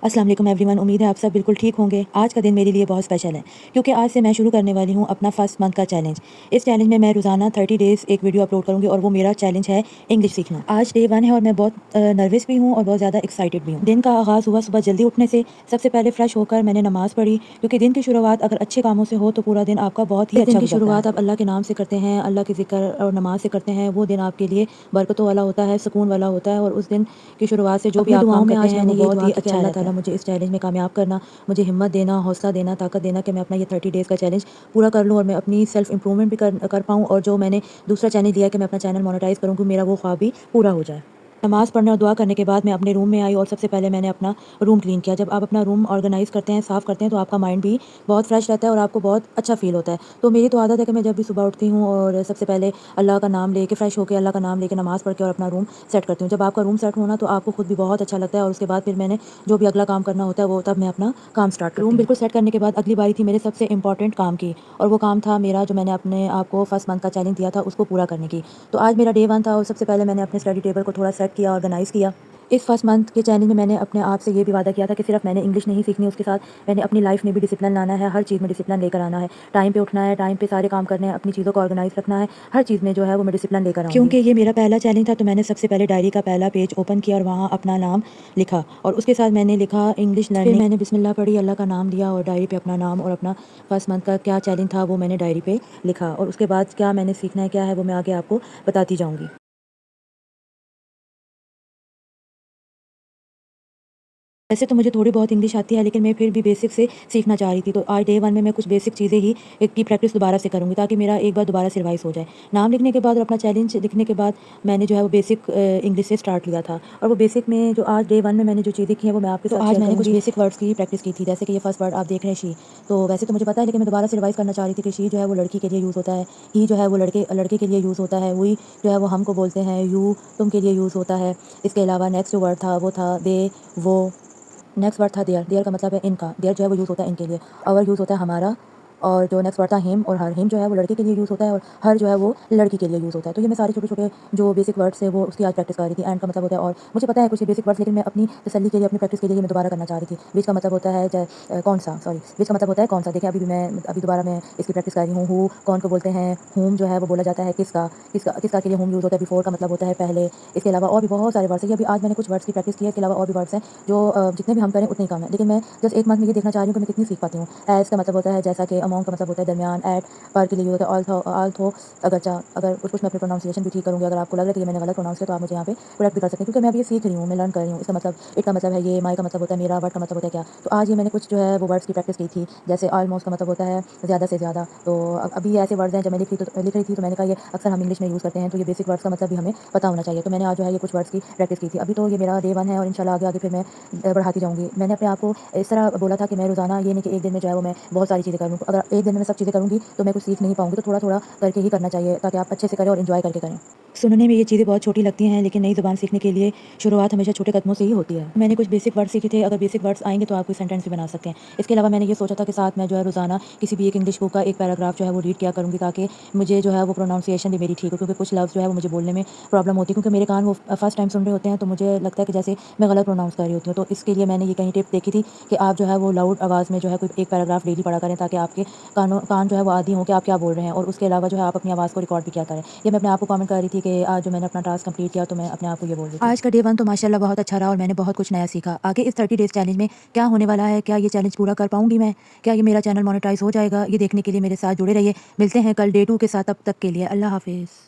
السلام علیکم every one, امید ہے آپ سب بالکل ٹھیک ہوں گے۔ آج کا دن میرے لیے بہت اسپیشل ہے کیونکہ آج سے میں شروع کرنے والی ہوں اپنا فرسٹ منتھ کا چیلنج۔ اس چیلنج میں روزانہ 30 ڈیز ایک ویڈیو اپلوڈ کروں گی اور وہ میرا چیلنج ہے انگلش سیکھنا۔ آج ڈے 1 ہے اور میں بہت نروس بھی ہوں اور بہت زیادہ ایکسائٹیڈ بھی ہوں۔ دن کا آغاز ہوا صبح جلدی اٹھنے سے۔ سب سے پہلے فریش ہو کر میں نے نماز پڑھی کیونکہ دن کی شروعات اگر اچھے کاموں سے ہو تو پورا دن آپ کا بہت ہی اچھا گزرتا ہے۔ دن کی شروعات آپ اللہ کے نام سے کرتے ہیں، اللہ کے ذکر اور نماز سے کرتے ہیں، وہ دن آپ کے لیے برکتوں والا ہوتا ہے، سکون والا ہوتا ہے اور اس دن کی شروعات سے جو بھی آپ کام کرتے ہیں وہ بہت ہی اچھا اللہ تعالیٰ مجھے اس چیلنج میں کامیاب کرنا، مجھے ہمت دینا، حوصلہ دینا، طاقت دینا کہ میں اپنا یہ 30 ڈیز کا چیلنج پورا کر لوں اور میں اپنی سیلف امپرومنٹ بھی کر پاؤں اور جو میں نے دوسرا چیلنج لیا کہ میں اپنا چینل مونیٹائز کروں کہ میرا وہ خواب بھی پورا ہو جائے۔ نماز پڑھنے اور دعا کرنے کے بعد میں اپنے روم میں آئی اور سب سے پہلے میں نے اپنا روم کلین کیا۔ جب آپ اپنا روم آرگنائز کرتے ہیں، صاف کرتے ہیں تو آپ کا مائنڈ بھی بہت فریش رہتا ہے اور آپ کو بہت اچھا فیل ہوتا ہے۔ تو میری تو عادت ہے کہ میں جب بھی صبح اٹھتی ہوں اور سب سے پہلے اللہ کا نام لے کے فریش ہو کے اللہ کا نام لے کے نماز پڑھ کے اور اپنا روم سیٹ کرتی ہوں۔ جب آپ کا روم سیٹ ہونا تو آپ کو خود بھی بہت اچھا لگتا ہے اور اس کے بعد پھر میں نے جو بھی اگلا کام کرنا ہوتا ہے وہ تب میں اپنا کام سٹارٹ کرتی ہوں۔ روم بالکل سیٹ کرنے کے بعد اگلی باری تھی میرے سب سے امپورٹنٹ کام کی اور وہ کام تھا میرا جو میں نے اپنے آپ کو فرسٹ منتھ کا چیلنج دیا تھا اس کو پورا کرنے کی۔ تو آج میرا ڈے 1 تھا اور سب سے پہلے میں نے اپنے اسٹڈی ٹیبل کو تھوڑا سیٹ کیا، آرگنائز کیا۔ اس فرسٹ منتھ کے چیلنج میں نے اپنے آپ سے یہ بھی وعدہ کیا تھا کہ صرف میں نے انگلش نہیں سیکھنی، اس کے ساتھ میں نے اپنی لائف میں بھی ڈسپلن لانا ہے، ہر چیز میں ڈسپلن لے کر آنا ہے، ٹائم پہ اٹھنا ہے، ٹائم پہ سارے کام کرنے ہیں، اپنی چیزوں کو آرگنائز رکھنا ہے، ہر چیز میں جو ہے وہ میں ڈسپلن لے کر آؤں گی۔ کیونکہ یہ میرا پہلا چیلنج تھا تو میں نے سب سے پہلے ڈائری کا پہلا پیج اوپن کیا اور وہاں اپنا نام لکھا اور اس کے ساتھ میں نے لکھا انگلش لرننگ۔ پھر میں نے بسم اللہ پڑھی، اللہ کا نام لیا اور ڈائری پہ اپنا نام اور اپنا فرسٹ منتھ کا کیا چیلنج تھا وہ میں نے ڈائری پہ لکھا اور اس کے بعد کیا میں نے سیکھنا ہے کیا ہے وہ میں آگے آپ کو بتاتی جاؤں گی۔ ویسے تو مجھے تھوڑی بہت انگلش آتی ہے لیکن میں پھر بھی بیسک سے سیکھنا چاہ رہی تھی، تو آج ڈے 1 میں کچھ بیسک چیزیں ہی کی پریکٹس دوبارہ سے کروں گی تاکہ میرا ایک بار دوبارہ سے ریوائز ہو جائے۔ نام لکھنے کے بعد اور اپنا چیلنج لکھنے کے بعد میں نے جو ہے وہ بیسک انگلش سے سٹارٹ لیا تھا اور وہ بیسک میں جو آج ڈے 1 میں نے جو چیزیں کی ہیں وہ میں آپ کے ساتھ شیئر کروں گی۔ آج میں نے کچھ بیسک ورڈز کی پریکٹس کی تھی، جیسے کہ یہ فرسٹ ورڈ آپ دیکھ رہے ہیں شی، تو ویسے تو مجھے پتا ہے لیکن میں دوبارہ سے ریوائز کرنا چاہ رہی تھی کہ شی جو ہے وہ لڑکی کے لیے یوز ہوتا ہے، ہی جو ہے وہ لڑکے کے لیے یوز ہوتا ہے، وہی جو ہے وہ ہم کو بولتے ہیں، یو تم کے لیے یوز ہوتا ہے۔ اس کے علاوہ نیکسٹ جو ورڈ تھا وہ تھا دے، وہ۔ نیکسٹ ورڈ تھا دیئر، دیئر کا مطلب ہے ان کا، دیئر جو ہے وہ یوز ہوتا ہے ان کے لیے، اور یوز ہوتا ہے ہمارا، اور جو نیکسٹ ورڈ تھا ہم اور ہر، ہم جو ہے وہ لڑکے کے لیے یوز ہوتا ہے اور ہر جو ہے وہ لڑکی کے لیے یوز ہوتا ہے۔ تو یہ میں سارے چھوٹے چھوٹے جو بیسک ورڈس ہیں وہ اس کی آج پریکٹس کر رہی تھی۔ اینڈ کا مطلب ہوتا ہے اور، مجھے پتا ہے کچھ بیسک ورڈس لیکن میں اپنی تسلی کے لیے اپنی پریکٹس کے لیے میں دوبارہ کرنا چاہ رہی تھی۔ وچ کا مطلب ہوتا ہے کون سا، وچ کا مطلب ہوتا ہے کون سا۔ دیکھیں ابھی دوبارہ میں اس کی پریکٹس کر رہی ہوں۔ ہو کون کو بولتے ہیں، ہوم جو ہے وہ بولا جاتا ہے کس کا، کس کا کے لیے ہوم یوز ہوتا ہے۔ بیفور کا مطلب ہوتا ہے پہلے۔ اس کے علاوہ اور بھی بہت سارے ورڈس ہیں، ابھی آج میں نے کچھ ورڈس کی پریکٹس کی ہے، اس کے علاوہ اور بھی ورڈس ہیں جو جتنے بھی ہم کریں اتنے ہی کم ہیں، لیکن میں جس ایک منتھ میں یہ دیکھنا چاہ رہی ہوں کہ میں کتنی سیکھ پاتی ہوں۔ ایز کا مطلب ہوتا ہے جیسا کہ، امونگ کا مطلب ہوتا ہے درمیان، ایٹ پر کے لیے ہوتا ہے آلتھو، اگرچہ، اگر کچھ میں اپنی پروننسیشن بھی ٹھیک کروں گی، اگر آپ کو لگ رہا ہے کہ یہ میں نے غلط پروناؤنس کیا تو آپ مجھے یہاں پہ کریکٹ بھی کر سکتے ہیں کیونکہ میں ابھی یہ سیکھ رہی ہوں، میں لرن کر رہی ہوں۔ اس کا مطلب اٹ کا مطلب ہے یہ، مائی کا مطلب ہوتا ہے میرا، وٹ کا مطلب ہوتا ہے کیا۔ تو آج یہ میں نے کچھ جو ہے وہ ورڈس کی پریکٹس کی تھی، جیسے آلموسٹ کا مطلب ہوتا ہے زیادہ سے زیادہ۔ تو ابھی ایسے ورڈز ہیں جب میں لکھ رہی تھی تو میں نے کہا یہ اکثر ہم انگلش میں یوز کرتے ہیں تو یہ بیسک ورڈس کا مطلب بھی ہمیں پتہ ہونا چاہیے، تو میں نے آج جو ہے یہ کچھ ورڈس کی پریکٹس کی تھی۔ ابھی تو یہ میرا ڈے 1 ہے اور انشاءاللہ آگے پھر میں بڑھاتی جاؤں گی۔ میں نے اپنے آپ کو اس طرح بولا تھا کہ میں روزانہ یہ نہیں کہ ایک دن میں جو ہے وہ میں بہت ساری چیزیں کر لوں، اگر ایک دن میں سب چیزیں کروں گی تو میں کچھ سیکھ نہیں پاؤں گی، تو تھوڑا تھوڑا کر کے ہی کرنا چاہیے تاکہ آپ اچھے سے کریں اور انجوائے کر کے کریں۔ سننے میں یہ چیزیں بہت چھوٹی لگتی ہیں لیکن نئی زبان سیکھنے کے لیے شروعات ہمیشہ چھوٹے قدموں سے ہی ہوتی ہے۔ میں نے کچھ بیسک ورڈ سیکھے تھے، اگر بیسک ورڈس آئیں گے تو آپ کوئی سینٹینس بھی بنا سکتے ہیں۔ اس کے علاوہ میں نے یہ سوچا تھا کہ ساتھ میں جو ہے روزانہ کسی بھی ایک انگلش بک کا ایک پیراگراف جو ہے وہ ریڈ کیا کروں گی تاکہ مجھے جو ہے وہ پروناؤنسیشن بھی میری ٹھیک ہو، کیونکہ کچھ لفظ جو ہے وہ مجھے بولنے میں پرابلم ہوتی ہے کیونکہ میرے کان وہ فرسٹ ٹائم سن رہے ہوتے ہیں تو مجھے لگتا ہے کہ جیسے میں غلط پروناؤنس کر رہی ہوتی ہوں۔ تو اس کے لیے میں نے یہ کہیں ٹپ دیکھی تھی کہ آپ جو ہے وہ لاؤڈ آواز میں جو ہے کوئی ایک پیراگراف ڈیلی پڑھا کریں تاکہ آپ کے کان جو ہے وہ عادی ہوں کہ آپ کیا بول رہے ہیں، اور اس کے علاوہ جو ہے آپ اپنی آواز کو ریکارڈ بھی کیا کریں۔ یہ میں اپنے آپ کو کامنٹ کر رہی تھی کہ آج جو میں نے اپنا ٹاسک کمپلیٹ کیا تو میں اپنے آپ کو یہ بول رہی تھی۔ آج کا ڈے 1 تو ماشاءاللہ بہت اچھا رہا اور میں نے بہت کچھ نیا سیکھا۔ آگے اس 30 ڈیز چیلنج میں کیا ہونے والا ہے، کیا یہ چیلنج پورا کر پاؤں گی میں، کیا یہ میرا چینل مونیٹائز ہو جائے گا، یہ دیکھنے کے لیے میرے ساتھ جڑے رہیے۔ ملتے ہیں کل ڈے 2 کے ساتھ، تب تک کے لیے اللہ حافظ۔